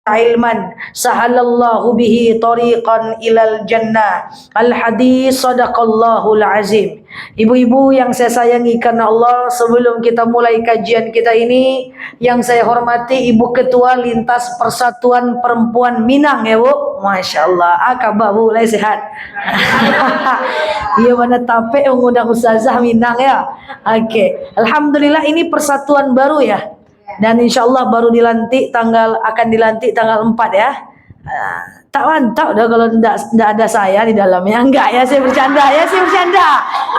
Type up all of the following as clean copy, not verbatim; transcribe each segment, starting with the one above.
ilman sahalallahu bihi tariqan ilal jannah. Al hadis sadaqallahul azim. Ibu-ibu yang saya sayangi karena Allah, sebelum kita mulai kajian kita ini, yang saya hormati Ibu Ketua Lintas Persatuan Perempuan Minang ya Bu. Masya Allah, kabar Bu, lai sehat. Iya mana tape mengundang Ustazah Minang ya. Oke, Alhamdulillah ini persatuan baru ya. Dan insya Allah baru akan dilantik tanggal 4 ya. Tak mantap dah kalau tidak ada saya di dalamnya. Enggak ya, saya bercanda.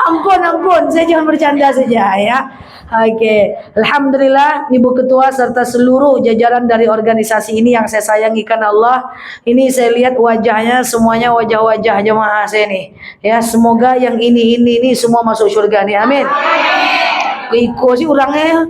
Ampun, saya jangan bercanda saja ya. Oke, Alhamdulillah Ibu Ketua serta seluruh jajaran dari organisasi ini yang saya sayangi karena Allah. Ini saya lihat wajahnya semuanya wajah-wajah jemaah saya nih. Ya, semoga yang ini semua masuk surga nih. Amin. Iko sih orangnya.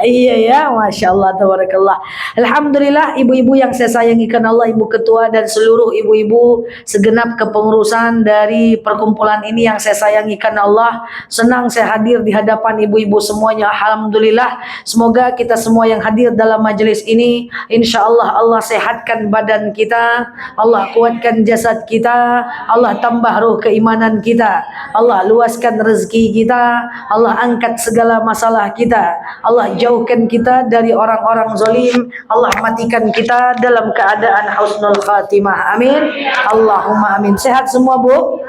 Iya ya, Masya Allah, tabarakallah. Alhamdulillah ibu-ibu yang saya sayangi karena Allah, Ibu Ketua dan seluruh ibu-ibu segenap kepengurusan dari perkumpulan ini yang saya sayangi karena Allah. Senang saya hadir di hadapan ibu-ibu semuanya. Alhamdulillah, semoga kita semua yang hadir dalam majelis ini, insya Allah Allah sehatkan badan kita, Allah kuatkan jasad kita, Allah tambah ruh keimanan kita, Allah luaskan rezeki kita, Allah angkat segala masalah kita, Allah jauhkan kita dari orang-orang zalim, Allah matikan kita dalam keadaan husnul khatimah. Amin. Allahumma amin. Sehat semua Bu?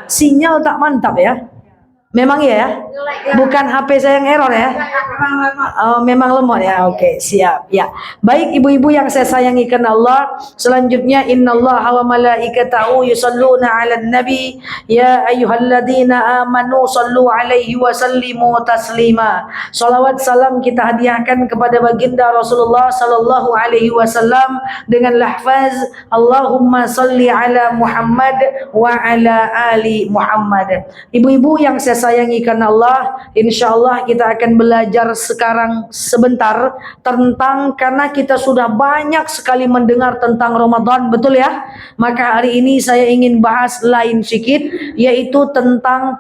Sinyal tak mantap ya? Memang iya ya? Bukan HP saya yang error ya? Oh, memang lemot ya. Oke, siap. Ya. Baik ibu-ibu yang saya sayangi karena Allah, selanjutnya innallaha wa malaikatahu yusalluna 'alan nabi ya ayyuhalladzina amanu sallu 'alaihi wa sallimu taslima. Salawat salam kita hadiahkan kepada baginda Rasulullah sallallahu alaihi wasallam dengan lafaz Allahumma salli ala Muhammad wa ala ali Muhammad. Ibu-ibu yang saya sayangi karena Allah, insya Allah kita akan belajar sekarang sebentar tentang, karena kita sudah banyak sekali mendengar tentang Ramadan, betul ya? Maka hari ini saya ingin bahas lain sedikit, yaitu tentang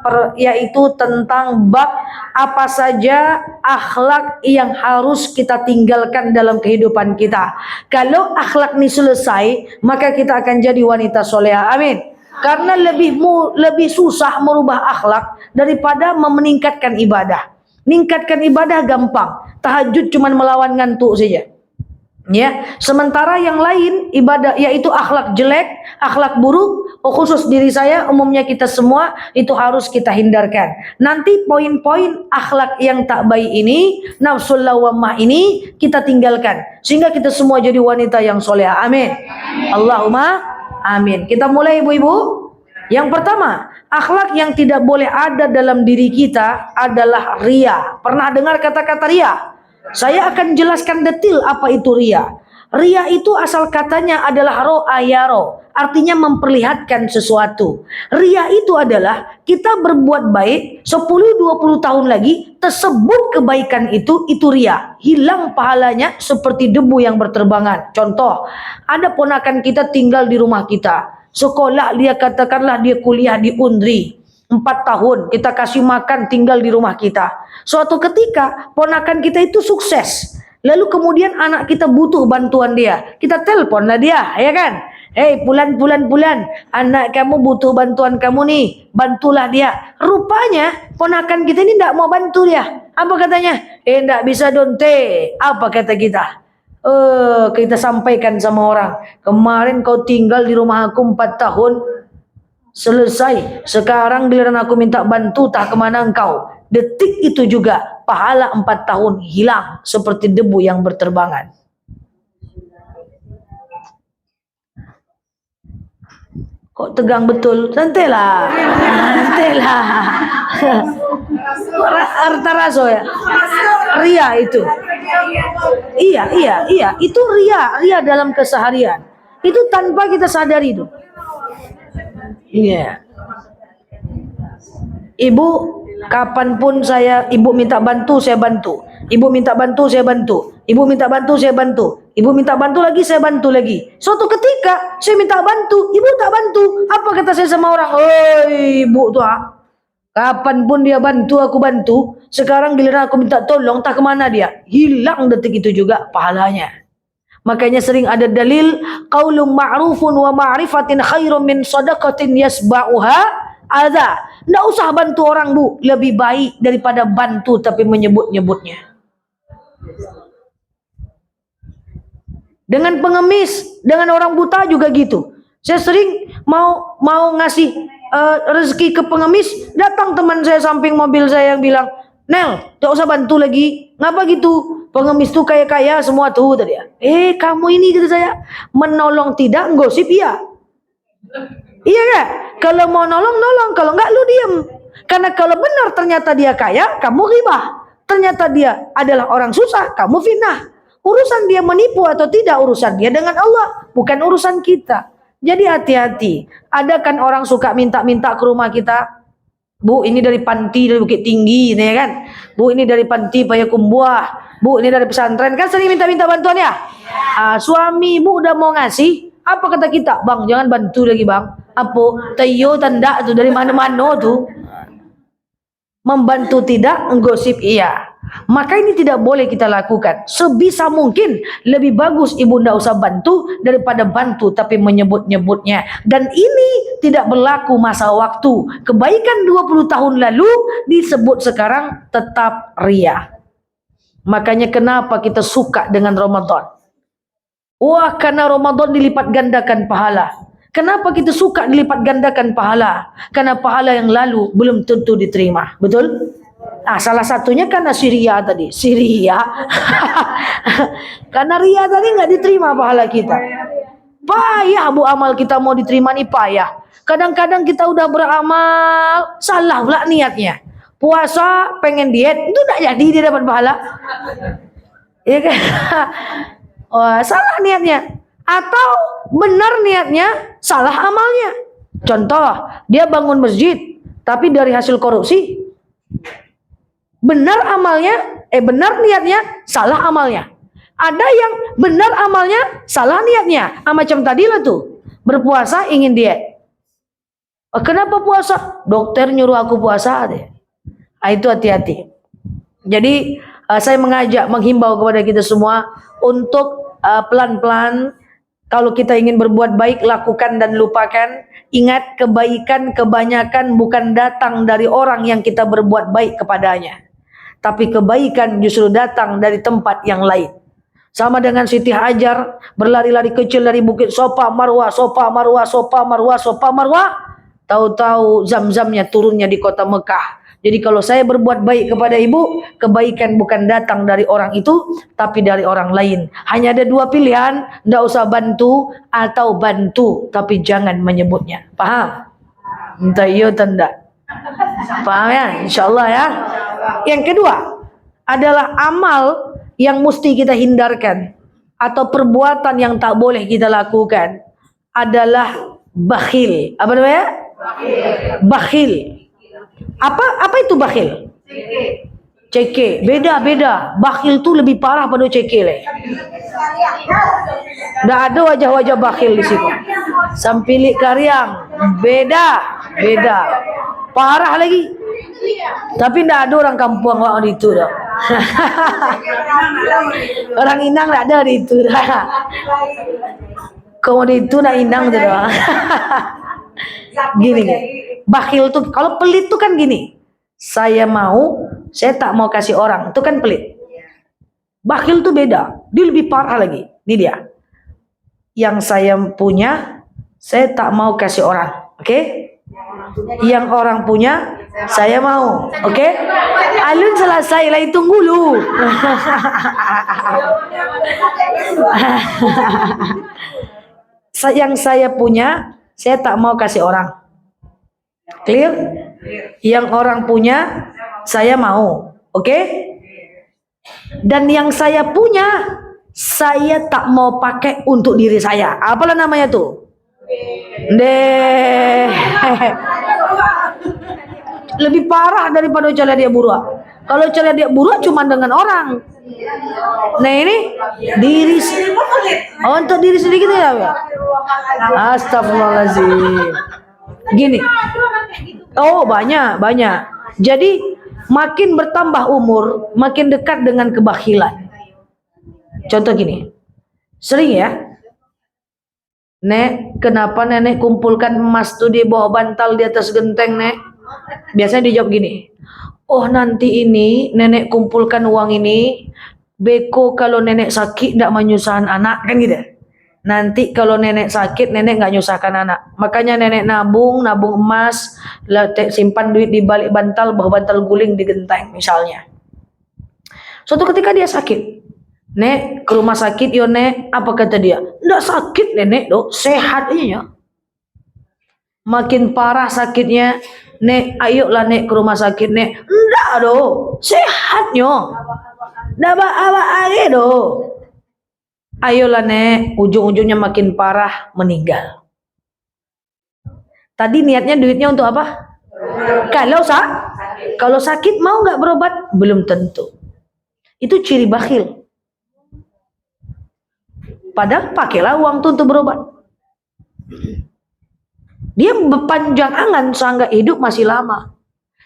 bab apa saja akhlak yang harus kita tinggalkan dalam kehidupan kita. Kalau akhlak ini selesai, maka kita akan jadi wanita soleha. Amin. Karena lebih susah merubah akhlak daripada meningkatkan ibadah. Meningkatkan ibadah gampang. Tahajud cuma melawan ngantuk saja. Ya, sementara yang lain ibadah yaitu akhlak jelek, akhlak buruk, khusus diri saya, umumnya kita semua itu harus kita hindarkan. Nanti poin-poin akhlak yang tak baik ini, nafsul lawamah ini kita tinggalkan sehingga kita semua jadi wanita yang soleha. Amin. Allahumma amin. Kita mulai ibu-ibu. Yang pertama, akhlak yang tidak boleh ada dalam diri kita adalah ria. Pernah dengar kata-kata ria? Saya akan jelaskan detail apa itu ria. Ria itu asal katanya adalah ro'ayaro, artinya memperlihatkan sesuatu. Ria itu adalah kita berbuat baik 10-20 tahun lagi tersebut kebaikan itu ria. Hilang pahalanya seperti debu yang berterbangan. Contoh, ada ponakan kita tinggal di rumah kita. Sekolah dia, katakanlah dia kuliah di Undri 4 tahun, kita kasih makan tinggal di rumah kita. Suatu ketika ponakan kita itu sukses, lalu kemudian anak kita butuh bantuan dia, kita teleponlah dia, ya kan? Hei bulan, anak kamu butuh bantuan kamu nih, bantulah dia. Rupanya ponakan kita ini tidak mau bantu dia. Apa katanya? Tidak bisa donte. Apa kata kita? Kita sampaikan sama orang, kemarin kau tinggal di rumah aku 4 tahun, selesai, sekarang giliran aku minta bantu, tak kemana engkau. Detik itu juga pahala 4 tahun hilang seperti debu yang berterbangan. Kok tegang betul? Santailah. Harta raso ya. Ria itu. Iya. Itu ria dalam keseharian. Itu tanpa kita sadari itu. Iya. Ibu, kapanpun ibu minta bantu, saya bantu. Ibu minta bantu, saya bantu. Ibu minta bantu, saya bantu. Ibu minta bantu lagi, saya bantu lagi. Suatu ketika saya minta bantu, ibu tak bantu. Apa kata saya sama orang? Oi, ibu tuh Kapanpun dia bantu, aku bantu. Sekarang giliran aku minta tolong, tak kemana dia. Hilang detik itu juga pahalanya. Makanya sering ada dalil, qaulun ma'rufun wa ma'rifatin khairum min sadaqatin yasba'uha adza. Nggak usah bantu orang, Bu. Lebih baik daripada bantu tapi menyebut-nyebutnya. Dengan pengemis, dengan orang buta juga gitu. Saya sering mau ngasih rezeki ke pengemis, datang teman saya samping mobil saya yang bilang, Nel, gak usah bantu lagi. Ngapa gitu? Pengemis tuh kaya-kaya semua tuh tadi. Kamu ini gitu saya menolong tidak, gosip iya. Iya gak? Kalau mau nolong, kalau enggak lu diem. Karena kalau benar ternyata dia kaya, kamu ghibah. Ternyata dia adalah orang susah, kamu fitnah. Urusan dia menipu atau tidak, urusan dia dengan Allah, bukan urusan kita. Jadi hati-hati. Ada kan orang suka minta-minta ke rumah kita, Bu, ini dari panti dari Bukit Tinggi, ya kan? Bu, ini dari panti Payakumbuh. Bu, ini dari pesantren, kan sering minta-minta bantuan ya? Suami Bu udah mau ngasih, apa kata kita? Bang, jangan bantu lagi bang. Apa? Tayo tanda tuh dari mana-mana tuh. Membantu tidak, menggosip iya. Maka ini tidak boleh kita lakukan. Sebisa mungkin lebih bagus ibu ndak usah bantu daripada bantu tapi menyebut-nyebutnya. Dan ini tidak berlaku masa waktu. Kebaikan 20 tahun lalu disebut sekarang tetap ria. Makanya kenapa kita suka dengan Ramadan? Wah, karena Ramadan dilipat gandakan pahala. Kenapa kita suka dilipat gandakan pahala? Karena pahala yang lalu belum tentu diterima. Betul? Salah satunya karena Syria tadi. Syria. Karena ria tadi nggak diterima pahala kita. Payah Bu amal kita mau diterima nih, payah. Kadang-kadang kita udah beramal, salah pula niatnya. Puasa pengen diet, itu nggak jadi dia dapat pahala. Iya kan? Wah, salah niatnya. Atau benar niatnya, salah amalnya. Contoh, dia bangun masjid, tapi dari hasil korupsi. Benar amalnya, benar niatnya, salah amalnya. Ada yang benar amalnya, salah niatnya. Macam tadi lah tuh, berpuasa ingin diet. Kenapa puasa? Dokter nyuruh aku puasa deh. Itu hati-hati. Jadi saya mengajak, menghimbau kepada kita semua untuk pelan-pelan. Kalau kita ingin berbuat baik, lakukan dan lupakan. Ingat, kebaikan kebanyakan bukan datang dari orang yang kita berbuat baik kepadanya, tapi kebaikan justru datang dari tempat yang lain. Sama dengan Siti Hajar berlari-lari kecil dari bukit Sofa Marwah, Sofa Marwah, Sofa Marwah, Sofa Marwah. Tahu-tahu zam-zamnya turunnya di kota Mekah. Jadi kalau saya berbuat baik kepada ibu, kebaikan bukan datang dari orang itu, tapi dari orang lain. Hanya ada dua pilihan, tidak usah bantu atau bantu, tapi jangan menyebutnya. Paham? Entah iya atau tidak. Paham ya? InsyaAllah ya. Yang kedua adalah amal yang mesti kita hindarkan, atau perbuatan yang tak boleh kita lakukan adalah bakhil. Apa namanya? Bakhil. Apa itu bakhil? Ceke. Beda. Bakhil tuh lebih parah pada ceke le. Nggak ada wajah-wajah bakhil di situ. Sampilik Karyang. Beda. Parah lagi. Tapi nggak ada orang kampung waktu itu dah. Orang Inang nggak ada di itu dah. Kalau di itu nak Inang tuh dah. Gini. Bakhil tuh, kalau pelit tuh kan gini. Saya tak mau kasih orang. Itu kan pelit. Bakhil tuh beda. Dia lebih parah lagi. Ini dia. Yang saya punya, saya tak mau kasih orang. Oke? Yang orang punya, saya mau. Oke? Alun selesai lah, tunggu dulu. Yang saya punya, saya tak mau kasih orang. Clear? Yang orang punya, saya mau. Oke? Dan yang saya punya, saya tak mau pakai untuk diri saya. Apalah namanya tuh? Lebih parah daripada cara dia buruk. Kalau cara dia buruk cuma dengan orang. Nah ini diri. Untuk diri sendiri gitu ya. Astagfirullahaladzim. Gini. Oh, banyak. Jadi makin bertambah umur, makin dekat dengan kebakhilan. Contoh gini, sering ya, Nek, kenapa nenek kumpulkan emas tuh di bawah bantal di atas genteng, Nek? Biasanya dijawab gini, oh nanti ini nenek kumpulkan uang ini, beko kalau nenek sakit tidak menyusahkan anak, kan gitu. Nanti kalau nenek sakit, nenek nggak nyusahkan anak. Makanya nenek nabung emas, simpan duit di balik bantal, bawah bantal guling di genteng misalnya. Suatu ketika dia sakit, Nek, ke rumah sakit yo Nek. Apa kata dia? Nggak sakit nenek dok, sehat aja. Makin parah sakitnya, Nek, ayolah Nek ke rumah sakit Nek. Nggak dok, sehatnya. Nggak apa aja dok. Ayolah Nek, ujung-ujungnya makin parah, meninggal. Tadi niatnya duitnya untuk apa? Kalau sakit mau nggak berobat? Belum tentu. Itu ciri bakhil. Padahal pakailah uang itu untuk berobat. Dia berpanjang angan sehingga hidup masih lama.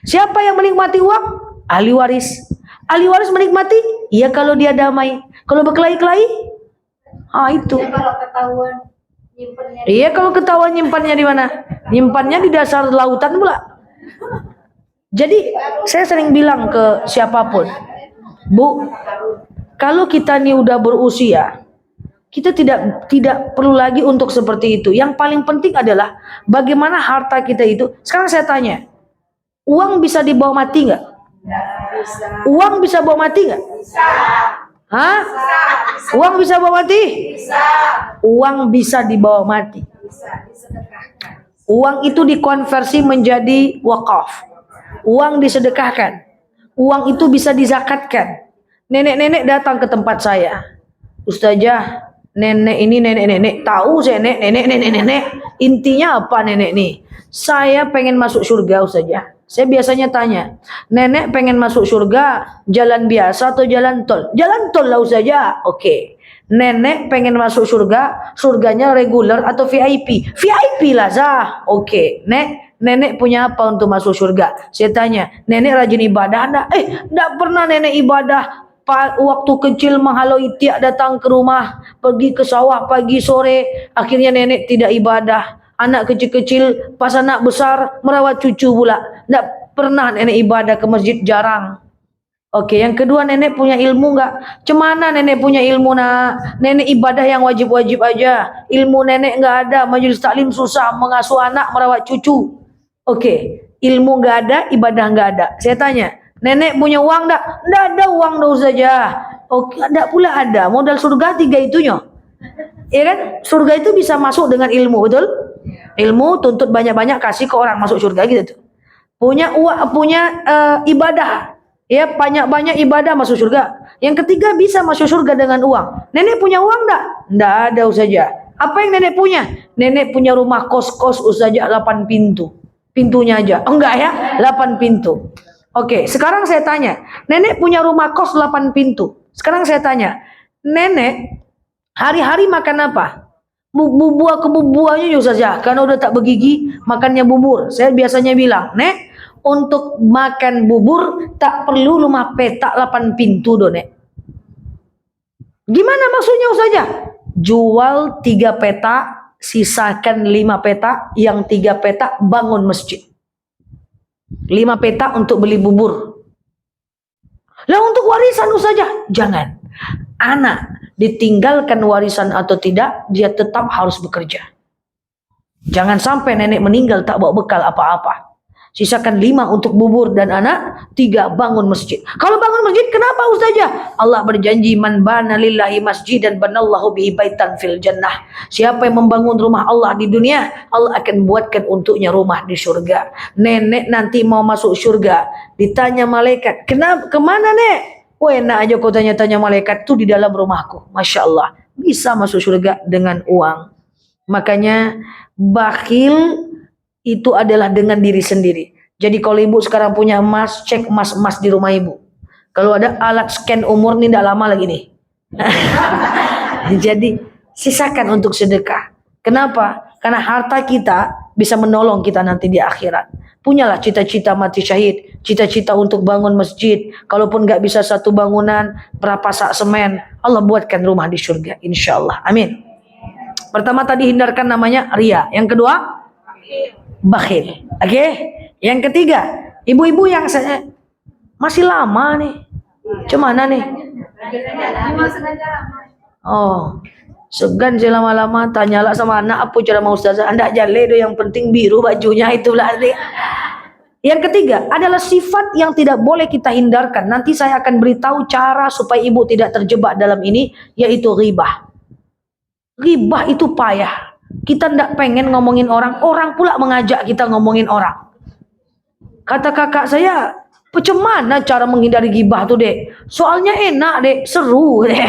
Siapa yang menikmati uang? Ahli waris. Ahli waris menikmati? Iya kalau dia damai. Kalau berkelahi-kelahi? Itu. Kalau ketahuan nyimpannya. Iya kalau ketahuan nyimpannya di mana? Nyimpannya di dasar lautan pula. Jadi saya sering bilang ke siapapun, Bu, kalau kita nih udah berusia, kita tidak perlu lagi untuk seperti itu. Yang paling penting adalah bagaimana harta kita itu. Sekarang saya tanya, uang bisa dibawa mati nggak? Uang bisa bawa mati nggak? Hah? Uang bisa bawa mati? Uang bisa dibawa mati. Uang itu dikonversi menjadi wakaf. Uang disedekahkan. Uang itu bisa dizakatkan. Nenek-nenek datang ke tempat saya. Ustazah, nenek ini nenek-nenek tahu saya nenek. Intinya apa nenek nih? Saya pengen masuk surga Ustazah. Saya biasanya tanya, nenek pengen masuk surga jalan biasa atau jalan tol? Jalan tol lah Ustazah. Oke. Nenek pengen masuk surga, surganya reguler atau VIP? VIP lah Zah. Oke. Nenek punya apa untuk masuk surga? Saya tanya, nenek rajin ibadah enggak? Enggak pernah nenek ibadah. Waktu kecil menghalau tiak datang ke rumah, pergi ke sawah pagi sore, akhirnya nenek tidak ibadah. Anak kecil-kecil, pas anak besar merawat cucu pula. Tidak pernah nenek ibadah ke masjid, jarang. Oke, yang kedua, nenek punya ilmu enggak? Cemana nenek punya ilmu nak? Nenek ibadah yang wajib-wajib aja. Ilmu nenek enggak ada, majelis taklim susah, mengasuh anak, merawat cucu. Oke, ilmu enggak ada, ibadah enggak ada. Saya tanya, nenek punya uang enggak? Enggak ada uang dong saja. Oke, enggak pula ada. Modal surga 3 itunya. Ya kan? Surga itu bisa masuk dengan ilmu, betul? Ilmu tuntut banyak-banyak kasih ke orang masuk surga gitu tuh. Punya uang, punya ibadah. Ya, banyak-banyak ibadah masuk surga. Yang ketiga bisa masuk surga dengan uang. Nenek punya uang enggak? Enggak ada saja. Apa yang nenek punya? Nenek punya rumah kos-kos saja 8 pintu. Pintunya aja. Oh, enggak ya? 8 pintu. Oke, sekarang saya tanya, nenek punya rumah kos 8 pintu. Sekarang saya tanya, nenek hari-hari makan apa? Buah-buahnya juga saja, karena udah tak bergigi, makannya bubur. Saya biasanya bilang, Nek, untuk makan bubur tak perlu rumah petak 8 pintu do, Nek. Gimana maksudnya saja? Jual 3 petak, sisakan 5 petak, yang 3 petak bangun masjid. 5 petak untuk beli bubur. Lah untuk warisan saja, jangan. Anak ditinggalkan warisan atau tidak, dia tetap harus bekerja. Jangan sampai nenek meninggal tak bawa bekal apa-apa. Sisakan 5 untuk bubur dan anak, 3 bangun masjid. Kalau bangun masjid kenapa Ustazah? Allah berjanji, man bana lillahi masjidan banallahu bihi baitan fil jannah. Siapa yang membangun rumah Allah di dunia, Allah akan buatkan untuknya rumah di surga. Nenek nanti mau masuk surga, ditanya malaikat, kenapa, kemana Nek? Oh enak aja kau tanya-tanya malaikat, tuh di dalam rumahku. Masya Allah, bisa masuk surga dengan uang. Makanya bakhil itu adalah dengan diri sendiri. Jadi kalau ibu sekarang punya emas, cek emas-emas di rumah ibu. Kalau ada alat scan umur nih, tidak lama lagi nih. Jadi sisakan untuk sedekah. Kenapa? Karena harta kita bisa menolong kita nanti di akhirat. Punyalah cita-cita mati syahid, cita-cita untuk bangun masjid. Kalaupun nggak bisa satu bangunan, berapa sak semen, Allah buatkan rumah di surga, insyaallah. Amin. Pertama tadi hindarkan namanya ria. Yang kedua, bakhil. Oke. Yang ketiga, ibu-ibu yang saya masih lama nih. Cemana nih? Oh, segan sih lama-lama. Tanyalah sama anak apa cara mau ustazah. Anda jale do, yang penting biru bajunya, itulah. Yang ketiga adalah sifat yang tidak boleh kita hindarkan. Nanti saya akan beritahu cara supaya ibu tidak terjebak dalam ini, yaitu ghibah. Ghibah itu payah. Kita tidak pengen ngomongin orang, orang pula mengajak kita ngomongin orang. Kata kakak saya, bagaimana cara menghindari ghibah tuh, Dek? Soalnya enak, Dek, seru, Dek.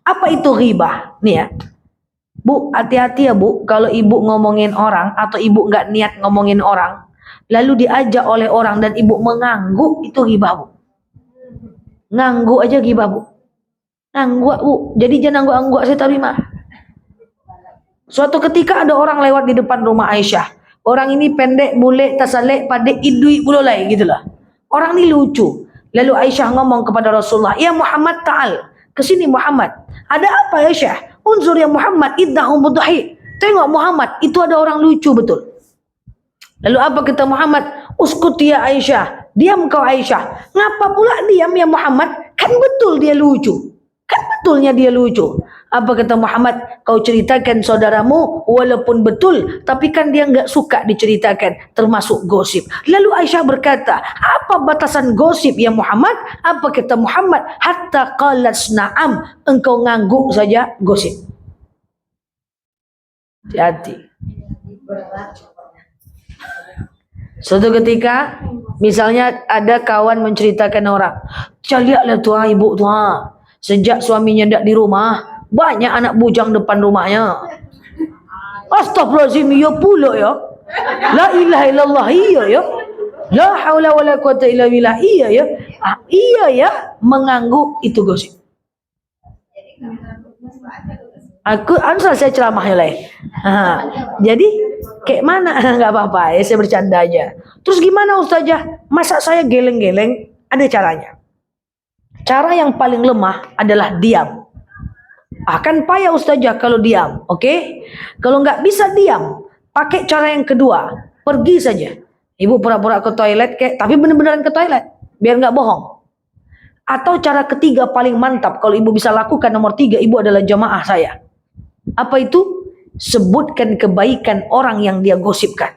Apa itu ghibah? Nih ya. Bu, hati-hati ya Bu, kalau ibu ngomongin orang atau ibu nggak niat ngomongin orang, lalu diajak oleh orang dan ibu mengangguk, itu ghibah Bu. Ngangguk aja ghibah Bu. Ngangguk Bu, jadi jangan ngangguk-ngangguk saya terima. Suatu ketika ada orang lewat di depan rumah Aisyah. Orang ini pendek, bule, tasalek, padek, idui, bulolai gitulah. Orang ini lucu. Lalu Aisyah ngomong kepada Rasulullah, "Ya Muhammad, ta'al. Kesini Muhammad. Ada apa Aisyah? Unzur ya Muhammad, iddahu mudhahi." Tengok Muhammad, itu ada orang lucu betul. Lalu apa kata Muhammad? "Uskut ya Aisyah. Diam kau Aisyah." "Ngapa pula diam ya Muhammad? Kan betul dia lucu. Kan betulnya dia lucu." Apa kata Muhammad? "Kau ceritakan saudaramu walaupun betul, tapi kan dia nggak suka diceritakan, termasuk gosip." Lalu Aisyah berkata, "Apa batasan gosip ya Muhammad?" Apa kata Muhammad? "Hatta qalat na'am." Engkau ngangguk saja gosip. Hati-hati. Suatu ketika, misalnya ada kawan menceritakan orang, "Lihatlah tuh ibu tuh, sejak suaminya tidak di rumah, banyak anak bujang depan rumahnya." Astagfirullahaladzim, ya pula ya. La ilaha illallah, iya ya. La haula wala quwata illa billah, iya ya. Iya ya, mengangguk itu gosip. Aku saya ceramahnya lain. Jadi kayak mana? Nggak apa-apa ya, saya bercanda aja. Terus gimana Ustazah? Masa saya geleng-geleng? Ada caranya. Cara yang paling lemah adalah diam. Akan payah Ustazah kalau diam, oke? Kalau nggak bisa diam, pakai cara yang kedua, pergi saja. Ibu pura-pura ke toilet, tapi bener-beneran ke toilet, biar nggak bohong. Atau cara ketiga paling mantap, kalau ibu bisa lakukan, nomor 3, ibu adalah jamaah saya. Apa itu? Sebutkan kebaikan orang yang dia gosipkan.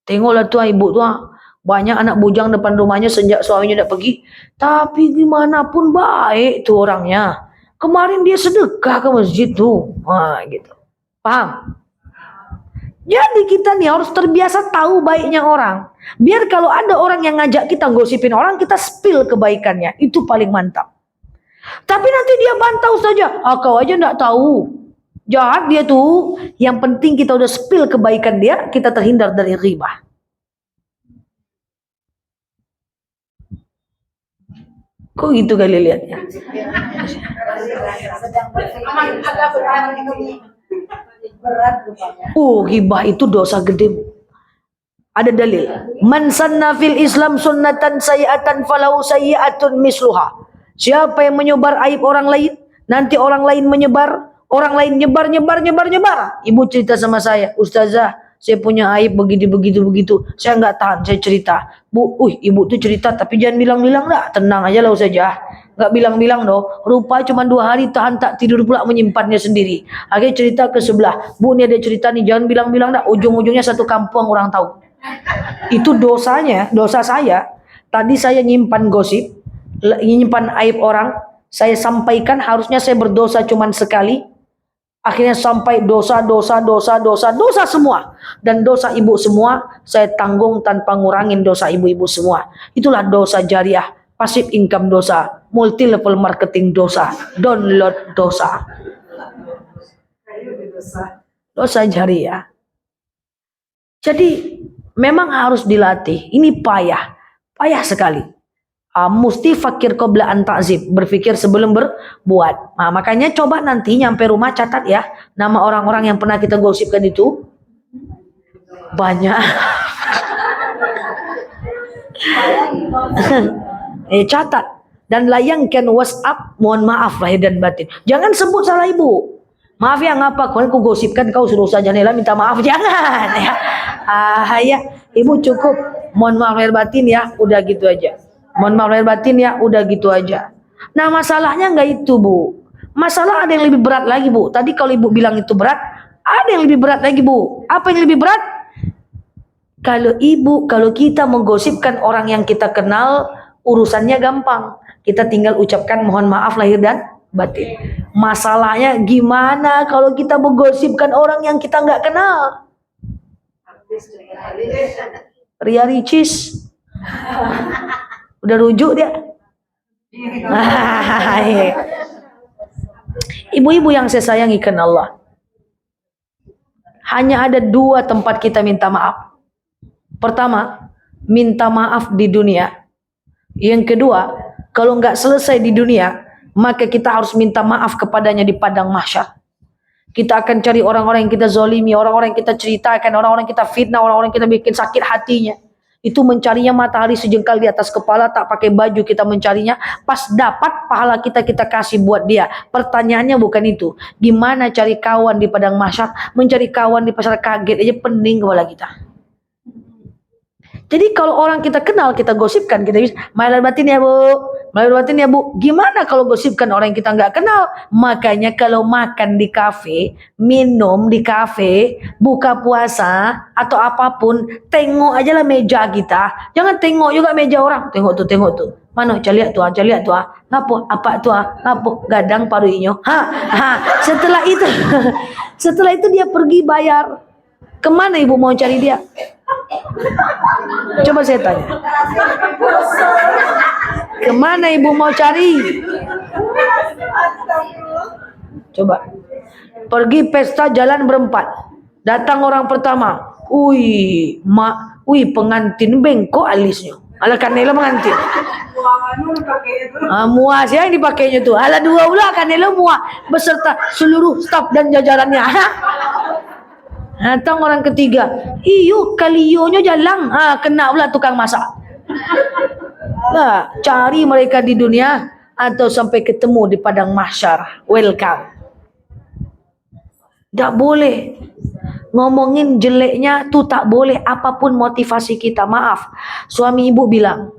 Tengoklah tuh ibu tuh, banyak anak bujang depan rumahnya sejak suaminya udah pergi, tapi gimana pun baik tuh orangnya. Kemarin dia sedekah ke masjid tuh. Nah, gitu. Paham? Jadi kita nih harus terbiasa tahu baiknya orang. Biar kalau ada orang yang ngajak kita gosipin orang, kita spill kebaikannya. Itu paling mantap. Tapi nanti dia bantah saja. Kau aja enggak tahu. Jahat dia tuh. Yang penting kita udah spill kebaikan dia, kita terhindar dari ghibah. Kok gitu kali lihatnya? Ghibah itu dosa gede. Ada dalil. Man sanna fil Islam sunnatan sayi'atan falahu sayi'atun misluha. Siapa yang menyebar aib orang lain, nanti orang lain menyebar, orang lain nyebar. Ibu cerita sama saya, "Ustazah, saya punya aib begitu. Saya nggak tahan, saya cerita." "Bu, ibu tuh cerita tapi jangan bilang-bilang dah." "Tenang aja lah Ustazah, nggak bilang-bilang doh. Rupa cuma 2 hari tahan tak tidur pula menyimpannya sendiri." Akhirnya cerita ke sebelah, "Bu, ini ada cerita nih, jangan bilang-bilang dah. Ujung-ujungnya satu kampung orang tahu." Itu dosanya, dosa saya. Tadi saya nyimpan gosip, nyimpan aib orang, saya sampaikan, harusnya saya berdosa cuma sekali. Akhirnya sampai dosa semua. Dan dosa ibu semua, saya tanggung tanpa ngurangin dosa ibu-ibu semua. Itulah dosa jariah, passive income dosa, multi level marketing dosa, download dosa. Dosa jariah. Jadi memang harus dilatih. Ini payah sekali. Mesti fakir qabla an ta'zib, berpikir sebelum berbuat. Nah, makanya coba nanti nyampe rumah catat ya nama orang-orang yang pernah kita gosipkan itu. Banyak. Catat dan layangkan WhatsApp, mohon maaf lahir dan batin. Jangan sebut salah ibu. Maaf ya, ngapa kau gosipkan kau suruh saja Nela minta maaf, jangan ya. Ya, ibu cukup mohon maaf lahir batin ya, udah gitu aja. Mohon maaf lahir batin ya, udah gitu aja. Nah, masalahnya enggak itu, Bu. Masalah ada yang lebih berat lagi, Bu. Tadi kalau ibu bilang itu berat, ada yang lebih berat lagi, Bu. Apa yang lebih berat? Kalau kita menggosipkan orang yang kita kenal, urusannya gampang. Kita tinggal ucapkan mohon maaf lahir dan batin. Masalahnya gimana kalau kita menggosipkan orang yang kita nggak kenal? Ria Ricis. Udah rujuk dia. Ibu-ibu yang saya sayangi karena Allah. Hanya ada 2 tempat kita minta maaf. Pertama, minta maaf di dunia. Yang kedua, kalau nggak selesai di dunia, maka kita harus minta maaf kepadanya di padang mahsyar. Kita akan cari orang-orang yang kita zolimi, orang-orang yang kita ceritakan, orang-orang yang kita fitnah, orang-orang yang kita bikin sakit hatinya. Itu mencarinya matahari sejengkal di atas kepala, tak pakai baju kita mencarinya. Pas dapat pahala kita kasih buat dia. Pertanyaannya bukan itu. Gimana cari kawan di padang mahsyar? Mencari kawan di pasar kaget aja pening kepala kita. Jadi kalau orang kita kenal, kita gosipkan, kita bisa mahir batin ya Bu, mahir batin ya Bu. Gimana kalau gosipkan orang yang kita nggak kenal? Makanya kalau makan di kafe, minum di kafe, buka puasa atau apapun, tengok aja lah meja kita. Jangan tengok juga meja orang. Tengok tuh. Mana caliat tuh, ngapo apa tuh, ngapo gadang paruinyo. Setelah itu dia pergi bayar. Kemana ibu mau cari dia? Coba saya tanya. Kemana ibu mau cari? Coba. Pergi pesta jalan berempat. Datang orang pertama. Pengantin bengkok alisnya. Ala kanela pengantin. Muas yang dipakainya tuh. Ala 2 ulah kanela muas beserta seluruh staf dan jajarannya. Datang orang ketiga, kalionya jalan, kena pula tukang masak. Lah, cari mereka di dunia atau sampai ketemu di padang mahsyar. Welcome. Tak boleh ngomongin jeleknya tuh, tak boleh apapun motivasi kita. Maaf, suami ibu bilang,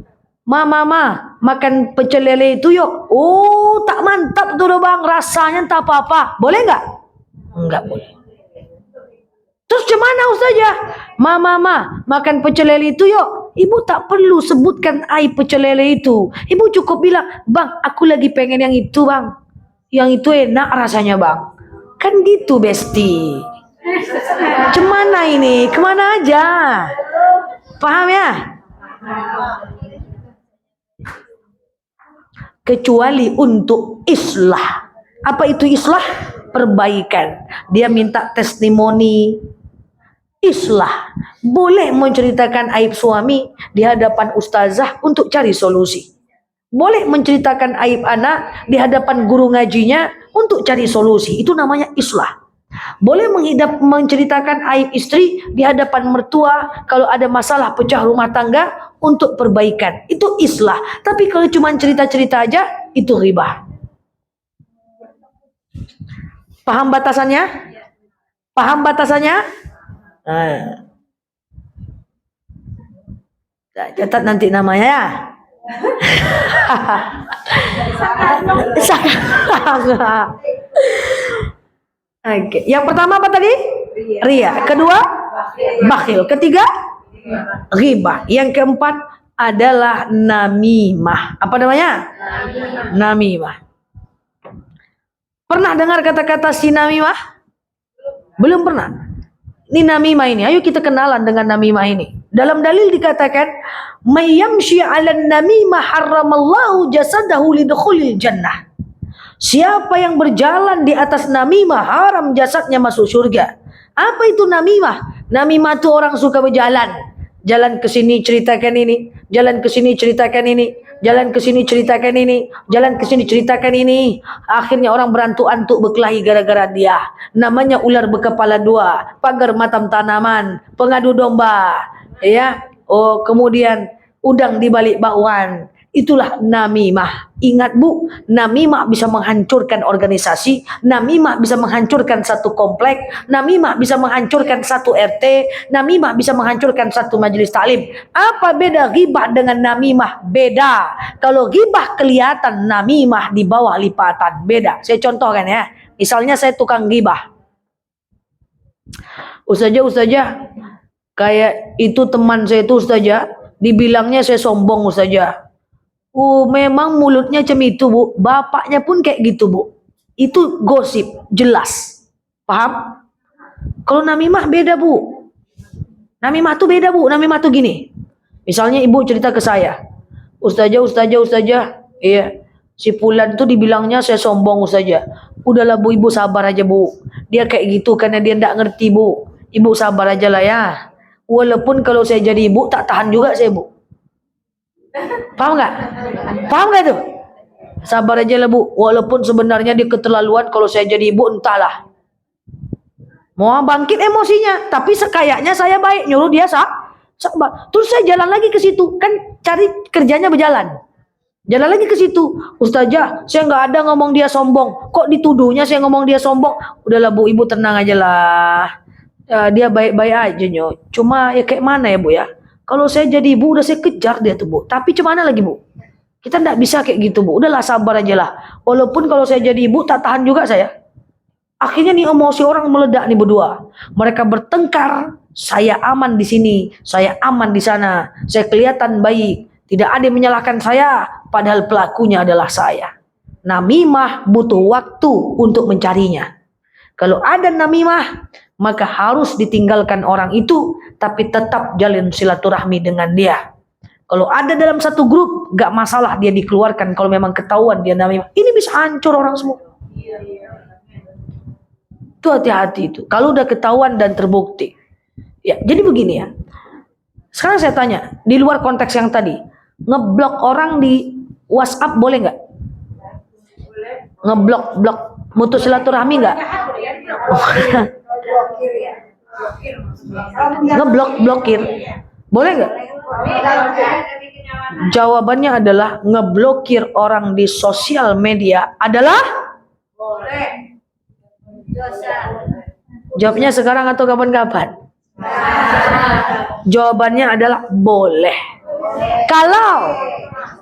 Mama, makan pecel lele itu yuk. Oh, tak mantap tuh bang, rasanya tak apa-apa. Boleh nggak? Enggak boleh. Terus gimana Ustazah? Mama, makan pecel lele itu yuk. Ibu tak perlu sebutkan aib pecel lele itu. Ibu cukup bilang, bang, aku lagi pengen yang itu bang. Yang itu enak rasanya bang. Kan gitu Besti. Cemana ini? Kemana aja? Paham ya? Kecuali untuk islah. Apa itu islah? Perbaikan. Dia minta testimoni. Islah. Boleh menceritakan aib suami di hadapan ustazah untuk cari solusi. Boleh menceritakan aib anak di hadapan guru ngajinya untuk cari solusi. Itu namanya islah. Boleh menceritakan aib istri di hadapan mertua kalau ada masalah pecah rumah tangga untuk perbaikan. Itu islah. Tapi kalau cuma cerita-cerita aja, itu riba. Paham batasannya? Paham batasannya? Catat nanti namanya ya. Oke. Yang pertama apa tadi? Ria. Kedua? Bakhil. Ketiga? Riba. Yang keempat adalah namimah. Apa namanya? Namimah. Pernah dengar kata-kata si namimah? Belum pernah. Ini namimah ini. Ayo kita kenalan dengan namimah ini. Dalam dalil dikatakan, "Mayyamshi 'alan namimah harramallahu jasadahu lidukhulil jannah." Siapa yang berjalan di atas namimah, haram jasadnya masuk surga. Apa itu namimah? Namimah itu orang suka berjalan. Jalan ke sini ceritakan ini, jalan ke sini ceritakan ini, jalan ke sini ceritakan ini, jalan ke sini ceritakan ini. Akhirnya orang berantuk-antuk berkelahi gara-gara dia. Namanya ular berkepala dua, pagar matam tanaman, pengadu domba, ya. Oh, kemudian udang di balik bakwan. Itulah namimah. Ingat Bu, namimah bisa menghancurkan organisasi, namimah bisa menghancurkan satu komplek, namimah bisa menghancurkan satu RT, namimah bisa menghancurkan satu majelis taklim. Apa beda ghibah dengan namimah? Beda. Kalau ghibah kelihatan, namimah di bawah lipatan. Beda. Saya contohkan ya. Misalnya saya tukang ghibah. Ustazah, kayak itu teman saya itu ustazah, dibilangnya saya sombong ustazah. Memang mulutnya macam itu Bu, bapaknya pun kayak gitu Bu. Itu gosip, jelas. Paham? Kalau namimah beda Bu. Namimah tuh beda Bu, namimah tuh gini. Misalnya ibu cerita ke saya, ustazah, iya, si Fulan tuh dibilangnya saya sombong ustazah. Udahlah Bu, ibu sabar aja Bu. Dia kayak gitu karena dia tidak ngerti Bu. Ibu sabar aja lah ya. Walaupun kalau saya jadi ibu tak tahan juga saya Bu. Paham nggak? Paham nggak tuh? Sabar aja lah Bu. Walaupun sebenarnya dia keterlaluan, kalau saya jadi ibu entahlah. Mau bangkit emosinya, tapi sekayaknya saya baik nyuruh dia sabar. Terus saya jalan lagi ke situ, kan cari kerjanya berjalan. Jalan lagi ke situ, ustazah, saya nggak ada ngomong dia sombong. Kok dituduhnya saya ngomong dia sombong? Udahlah Bu, ibu tenang aja lah. Ya, dia baik-baik aja nyo. Cuma ya kayak mana ya Bu ya? Kalau saya jadi ibu udah saya kejar dia tuh Bu. Tapi cuman lagi Bu? Kita nggak bisa kayak gitu Bu. Udahlah sabar aja lah. Walaupun kalau saya jadi ibu tak tahan juga saya. Akhirnya nih emosi orang meledak nih berdua. Mereka bertengkar. Saya aman di sini, saya aman di sana. Saya kelihatan baik. Tidak ada yang menyalahkan saya. Padahal pelakunya adalah saya. Namimah butuh waktu untuk mencarinya. Kalau ada namimah, maka harus ditinggalkan orang itu, tapi tetap jalin silaturahmi dengan dia. Kalau ada dalam satu grup, gak masalah dia dikeluarkan kalau memang ketahuan dia namimah. Ini bisa hancur orang semua. Itu hati-hati itu. Kalau udah ketahuan dan terbukti. Ya, jadi begini ya. Sekarang saya tanya, di luar konteks yang tadi, ngeblok orang di WhatsApp boleh nggak? Blok, mutus silaturahmi nggak? Blokir. Boleh nggak? Jawabannya adalah ngeblokir orang di sosial media adalah boleh. Jawabnya sekarang atau kapan-kapan? Jawabannya adalah boleh.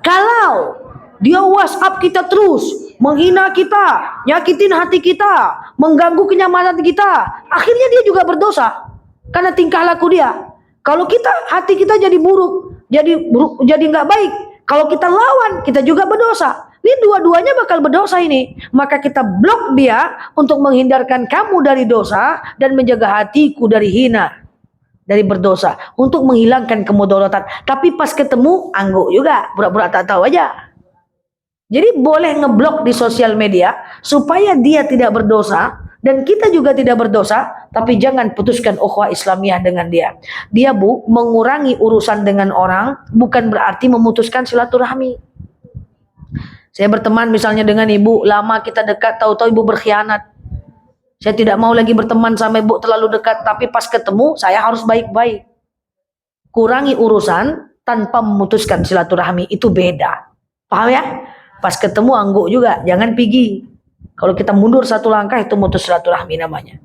Kalau dia WhatsApp kita terus, menghina kita, nyakitin hati kita, mengganggu kenyamanan kita, akhirnya dia juga berdosa karena tingkah laku dia. Kalau hati kita jadi buruk, jadi nggak baik. Kalau kita lawan, kita juga berdosa. Ini dua-duanya bakal berdosa ini. Maka kita blok dia untuk menghindarkan kamu dari dosa dan menjaga hatiku dari hina, dari berdosa, untuk menghilangkan kemudaratan. Tapi pas ketemu, angguk juga, pura-pura tak tahu aja. Jadi boleh ngeblok di sosial media supaya dia tidak berdosa dan kita juga tidak berdosa, tapi jangan putuskan ukhuwah Islamiyah dengan dia. Dia Bu, mengurangi urusan dengan orang bukan berarti memutuskan silaturahmi. Saya berteman misalnya dengan ibu, lama kita dekat, tahu-tahu ibu berkhianat. Saya tidak mau lagi berteman sama ibu terlalu dekat, tapi pas ketemu saya harus baik-baik. Kurangi urusan tanpa memutuskan silaturahmi, itu beda. Paham ya? Pas ketemu angguk juga, jangan pergi. Kalau kita mundur satu langkah itu mutus silaturahmi namanya.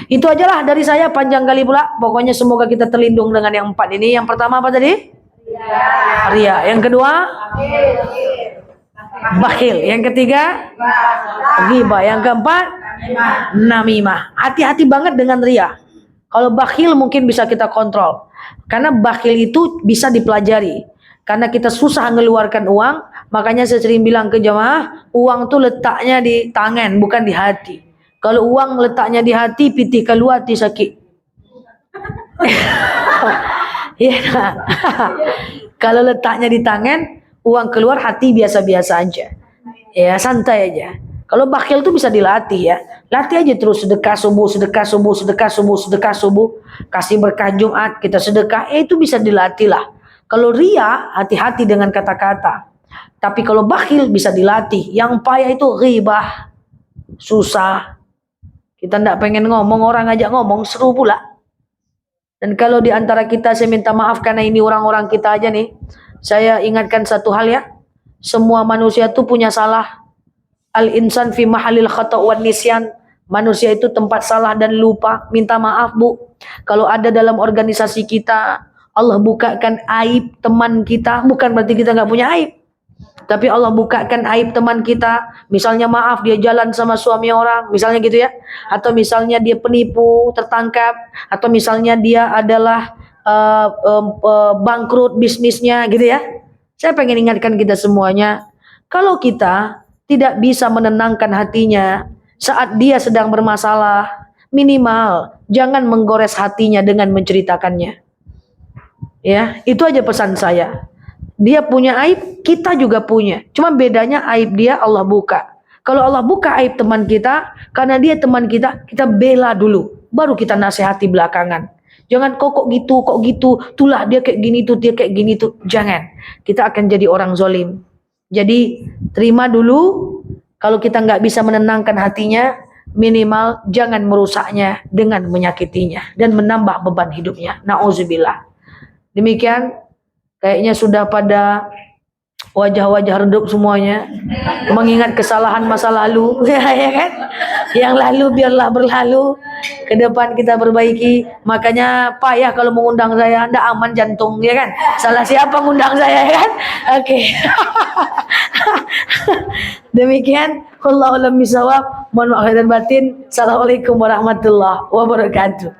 Itu ajalah dari saya, panjang kali pula. Pokoknya semoga kita terlindung dengan yang 4 ini. Yang pertama apa tadi? Ria. Yang kedua? Bakhil. Yang ketiga? Ghibah. Yang keempat? Namimah. Hati-hati banget dengan ria. Kalau bakhil mungkin bisa kita kontrol. Karena bakhil itu bisa dipelajari. Karena kita susah mengeluarkan uang, makanya saya sering bilang ke jamaah, uang tuh letaknya di tangan, bukan di hati. Kalau uang letaknya di hati, pitih keluar hati sakit. Ya. Kalau letaknya di tangan, uang keluar, hati biasa-biasa aja. Ya, santai aja. Kalau bakhil tuh bisa dilatih ya. Latih aja terus, sedekah subuh, sedekah subuh. Kasih berkah Jumat, kita sedekah. Itu bisa dilatih lah. Kalau ria, hati-hati dengan kata-kata. Tapi kalau bakhil bisa dilatih. Yang payah itu ghibah. Susah. Kita tidak pengen ngomong, orang ngajak ngomong, seru pula. Dan kalau di antara kita, saya minta maaf karena ini orang-orang kita aja nih. Saya ingatkan satu hal ya. Semua manusia itu punya salah. Al-insan fi mahalil khata' wan nisyan. Manusia itu tempat salah dan lupa. Minta maaf Bu. Kalau ada dalam organisasi kita, Allah bukakan aib teman kita, bukan berarti kita nggak punya aib. Tapi Allah bukakan aib teman kita. Misalnya maaf dia jalan sama suami orang, misalnya gitu ya. Atau misalnya dia penipu, tertangkap. Atau misalnya dia adalah bangkrut bisnisnya gitu ya. Saya pengen ingatkan kita semuanya. Kalau kita tidak bisa menenangkan hatinya saat dia sedang bermasalah, minimal jangan menggores hatinya dengan menceritakannya. Ya, itu aja pesan saya. Dia punya aib, kita juga punya. Cuma bedanya aib dia Allah buka. Kalau Allah buka aib teman kita, karena dia teman kita, kita bela dulu. Baru kita nasihati belakangan. Jangan kok gitu, tulah dia kayak gini tuh, dia kayak gini tuh. Jangan. Kita akan jadi orang zolim. Jadi terima dulu. Kalau kita nggak bisa menenangkan hatinya, minimal jangan merusaknya dengan menyakitinya dan menambah beban hidupnya. Nauzubillah. Demikian. Kayaknya sudah pada wajah-wajah redup semuanya, mengingat kesalahan masa lalu, ya kan? Yang lalu biarlah berlalu, ke depan kita perbaiki. Makanya payah kalau mengundang saya, ndak aman jantung, ya kan? Salah siapa ngundang saya, ya kan? Oke. Demikian, wallahu a'lam bishawab. Mohon maaf lahir dan batin. Assalamualaikum warahmatullahi wabarakatuh.